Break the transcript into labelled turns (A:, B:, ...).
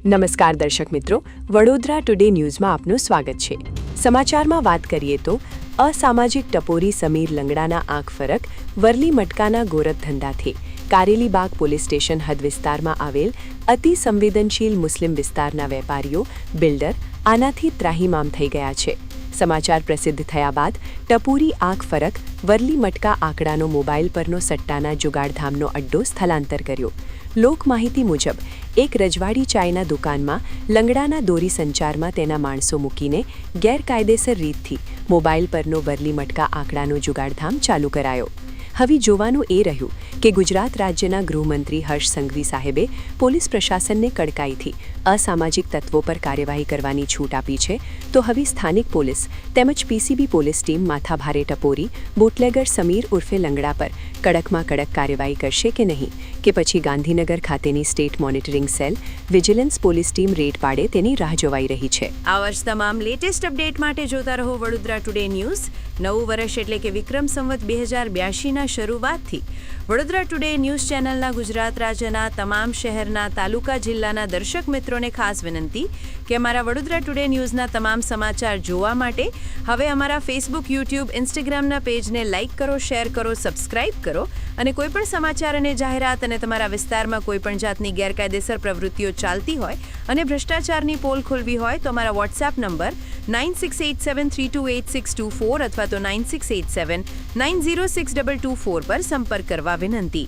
A: નમસ્કાર દર્શક મિત્રો, વડોદરા ટુડે ન્યૂઝમાં આપનું સ્વાગત છે। સમાચારમાં વાત કરીએ તો અસામાજિક ટપોરી સમીર લંગડાના આંખ ફરક વરલી મટકાના ગોરખ ધંધાથી કારેલીબાગ પોલીસ સ્ટેશન હદ વિસ્તારમાં આવેલ અતિ સંવેદનશીલ મુસ્લિમ વિસ્તારના વેપારીઓ બિલ્ડર આનાથી ત્રાહિમામ થઈ ગયા છે। સમાચાર પ્રસિદ્ધ થયા બાદ ટપોરી આંખ ફરક વરલી મટકા આંકડાનો મોબાઈલ પરનો સટ્ટાના જુગાડધામનો અડ્ડો સ્થળાંતર કર્યો। લોક માહિતી મુજબ એક રજવાડી ચાયના દુકાનમાં લંગડાના દોરી સંચારમાં તેના માણસો મૂકીને ગેરકાયદેસર રીતથી મોબાઈલ પરનો વરલી મટકા આંકડાનો જુગાડધામ ચાલુ કરાયો। હવે જોવાનું એ રહ્યું કે ગુજરાત રાજ્યના ગૃહમંત્રી હર્ષ સંઘવી સાહેબે પોલીસ પ્રશાસનને કડકાઈથી અસામાજિક તત્વો પર કાર્યવાહી કરવાની છૂટ આપી છે, તો હવે સ્થાનિક પોલીસ તેમજ પીસીબી પોલીસ ટીમ માથાભારે ટપોરી બુટલેગર સમીર ઉર્ફે લંગડા પર કડકમાં કડક કાર્યવાહી કરશે કે નહીં, કે પછી ગાંધીનગર ખાતેની state monitoring cell vigilance police team red પાડે તેની રાહ જોવાઈ રહી છે।
B: આવા જ તમામ લેટેસ્ટ અપડેટ માટે જોતા રહો વડોદરા ટુડે ન્યૂઝ। નવું વર્ષ એટલે કે વિક્રમ સંવત 2082ના શરૂઆતથી વડોદરા ટુડે ન્યૂઝ ચેનલના ગુજરાત રાજ્યના તમામ શહેરના તાલુકા જિલ્લાના દર્શક મિત્રોને ખાસ વિનંતી કે અમારા વડોદરા ટુડે ન્યૂઝના તમામ સમાચાર જોવા માટે હવે અમારા ફેસબુક, યુટ્યુબ, ઇન્સ્ટાગ્રામના પેજને લાઇક કરો, શેર કરો, સબસ્ક્રાઇબ કરો અને કોઈપણ સમાચાર અને જાહેરાત અને તમારા વિસ્તારમાં કોઈપણ જાતની ગેરકાયદેસર પ્રવૃત્તિઓ ચાલતી હોય અને ભ્રષ્ટાચારની પોલ ખોલવી હોય તો અમારા વોટ્સએપ નંબર 9687328624 અથવા તો 9687906224 પર સંપર્ક કરવા વિનંતી।